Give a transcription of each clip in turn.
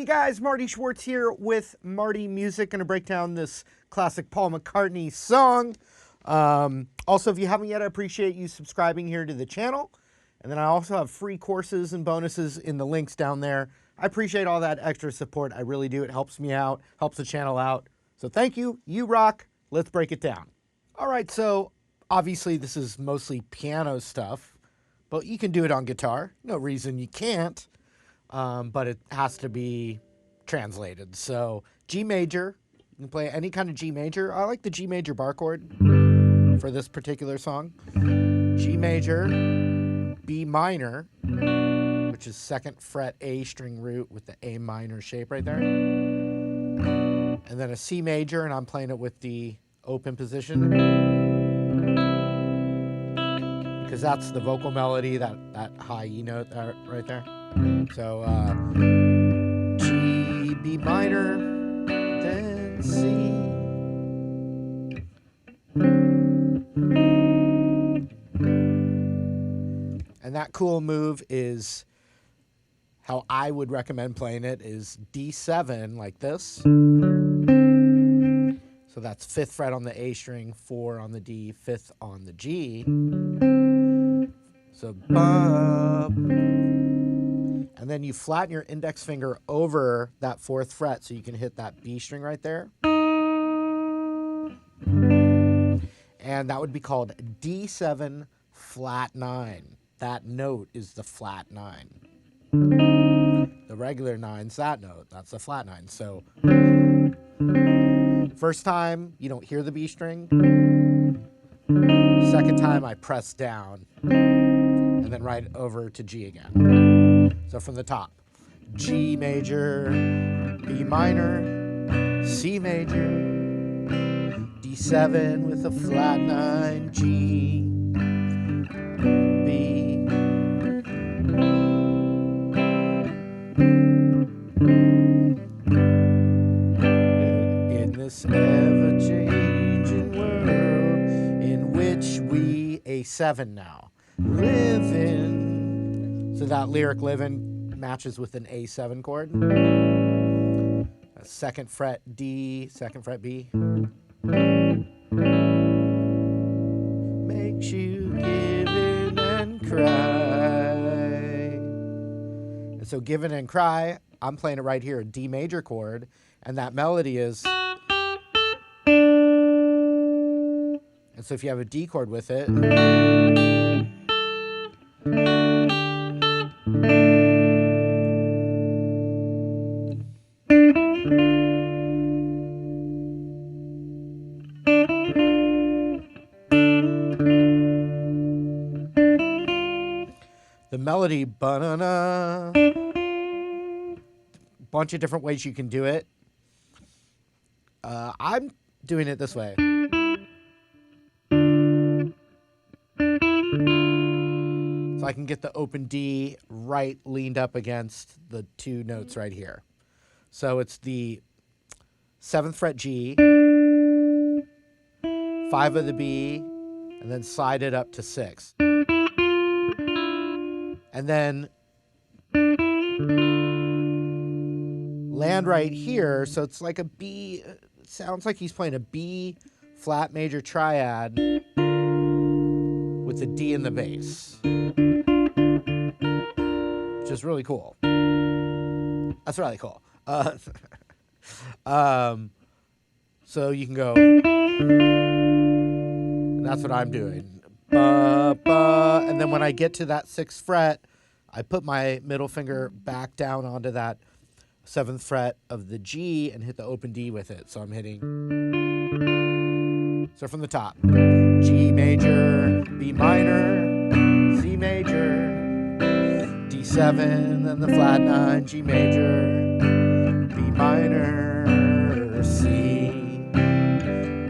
guys, Marty Schwartz here with Marty Music. Going to break down this classic Paul McCartney song. Also, if you haven't yet, I appreciate you subscribing here to the channel. And then I also have free courses and bonuses in the links down there. I appreciate all that extra support. I really do. It helps me out, helps the channel out. So thank you. You rock. Let's break it down. All right, so obviously this is mostly piano stuff, but you can do it on guitar. No reason you can't. But it has to be translated. So G major, you can play any kind of G major. I like the G major bar chord for this particular song. G major, B minor, which is 2nd fret A string root with the A minor shape right there. And then a C major, and I'm playing it with the open position, because that's the vocal melody, that high E note right there. So G, B minor, then C. And that cool move is how I would recommend playing it is D7 like this. So that's 5th fret on the A string, 4 on the D, 5th on the G. So ba. And then you flatten your index finger over that 4th fret so you can hit that B string right there. And that would be called D7 flat 9. That note is the flat 9. The regular 9's that note. That's the flat 9. So first time, you don't hear the B string. Second time, I press down. And then right over to G again. So from the top, G major, B minor, C major, D7 with a flat 9, G, B. In this ever-changing world in which we, A7 now, live in. So that lyric live in matches with an A7 chord. A 2nd fret D, 2nd fret B. Makes you give in and cry. And so give in and cry, I'm playing it right here, a D major chord, and that melody is. And so if you have a D chord with it, the melody, ba-na-na, bunch of different ways you can do it. I'm doing it this way. So I can get the open D right leaned up against the 2 notes right here. So it's the 7th fret G, 5 of the B, and then slide it up to 6. And then land right here, so it's like a B, it sounds like he's playing a B flat major triad with a D in the bass, which is really cool. That's really cool. So you can go, and that's what I'm doing. Ba, ba, and then when I get to that 6th fret, I put my middle finger back down onto that 7th fret of the G and hit the open D with it. So I'm hitting. So from the top, G major, B minor, C major, D7, then the flat 9, G major, B minor, C,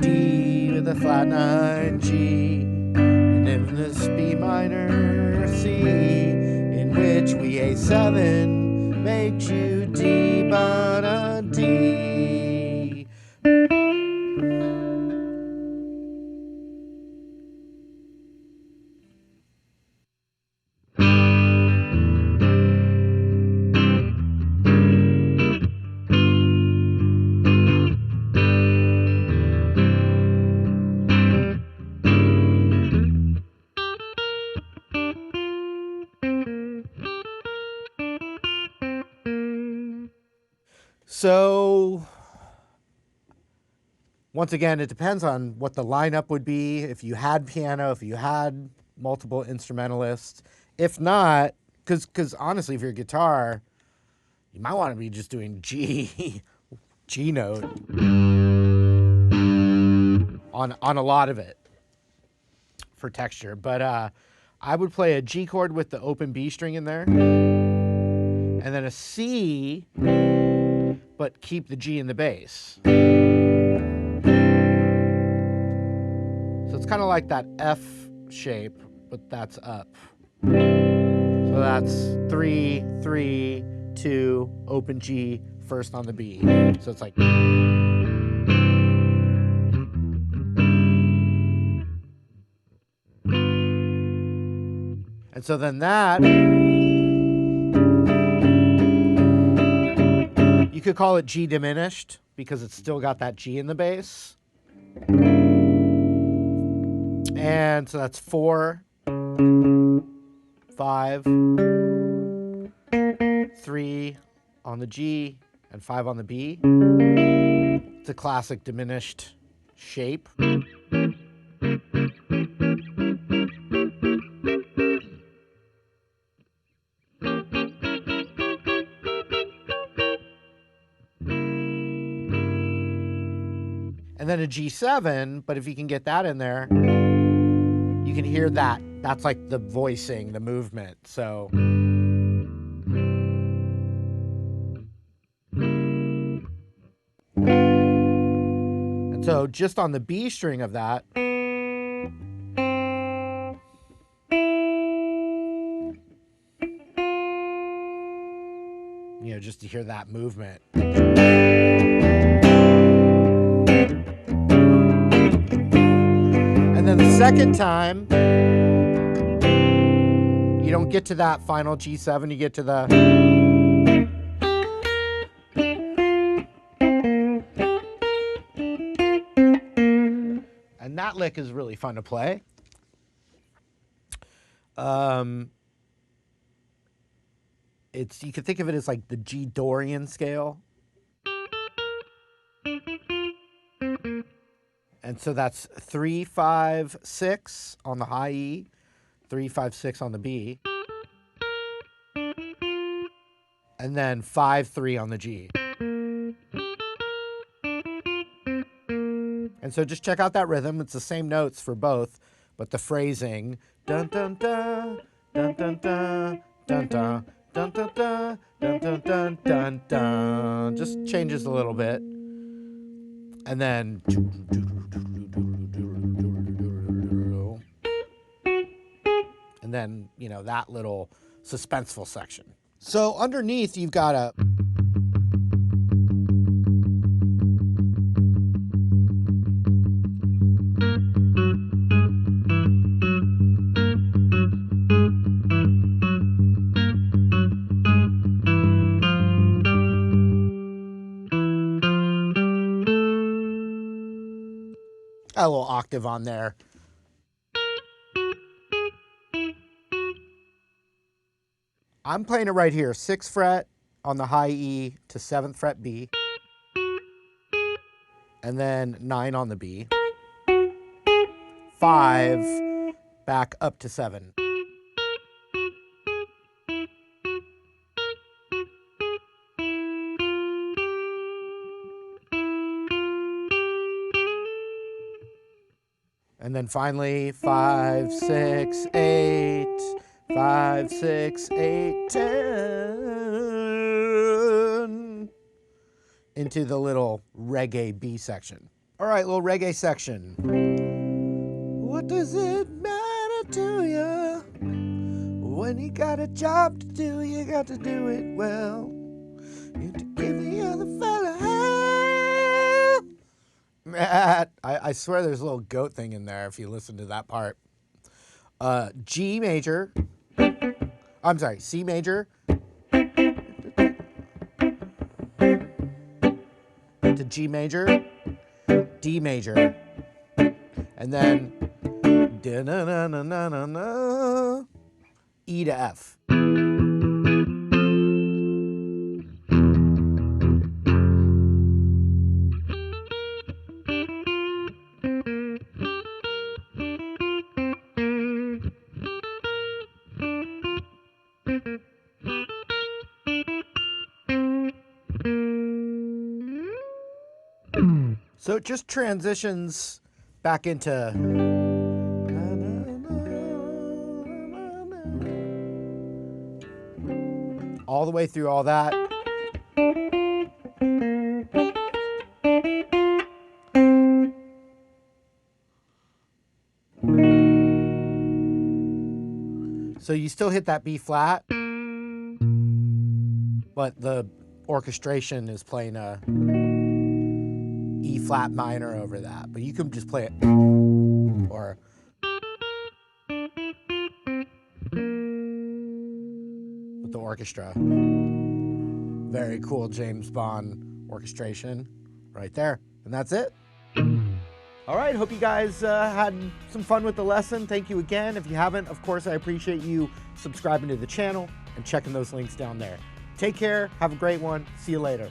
D with the flat 9, G, and in this B minor, C, in which we A7 makes you D, ba, D. So once again, it depends on what the lineup would be. If you had piano, if you had multiple instrumentalists. If not, because honestly, if you're a guitar, you might want to be just doing G, G note on a lot of it for texture. But I would play a G chord with the open B string in there, and then a C, but keep the G in the bass. So it's kind of like that F shape, but that's up. So that's 3, 3, 2, open G, first on the B. So it's like. And so then that, you could call it G diminished because it's still got that G in the bass. And so that's 4, 5, 3 on the G, and 5 on the B. It's a classic diminished shape. And then a G7, but if you can get that in there, you can hear that. That's like the voicing, the movement. So. And so just on the B string of that, you know, just to hear that movement. And then the second time, you don't get to that final G7, you get to the. And that lick is really fun to play. You could think of it as like the G Dorian scale. And so that's 3, 5, 6 on the high E, 3, 5, 6 on the B, and then 5, 3 on the G. And so just check out that rhythm. It's the same notes for both, but the phrasing, dun dun dun, dun dun dun, dun dun. Dun, dun, dun, dun, dun, dun, dun, dun, just changes a little bit. And then. And then, you know, that little suspenseful section. So underneath, you've got a. A little octave on there. I'm playing it right here. 6th fret on the high E to 7th fret B. And then 9 on the B. 5 back up to 7. And then finally, 5, 6, 8, 5, 6, 8, 10, into the little reggae B section. All right, little reggae section. What does it matter to you? When you got a job to do, you got to do it well. You have to give the other fella hell. Matt, I swear there's a little goat thing in there if you listen to that part. G major. I'm sorry, C major. To G major. D major. And then E to F. So it just transitions back into all the way through all that. So you still hit that B flat, but the orchestration is playing a E flat minor over that. But you can just play it, or with the orchestra. Very cool James Bond orchestration right there. And that's it. All right, hope you guys had some fun with the lesson. Thank you again. If you haven't, of course, I appreciate you subscribing to the channel and checking those links down there. Take care. Have a great one. See you later.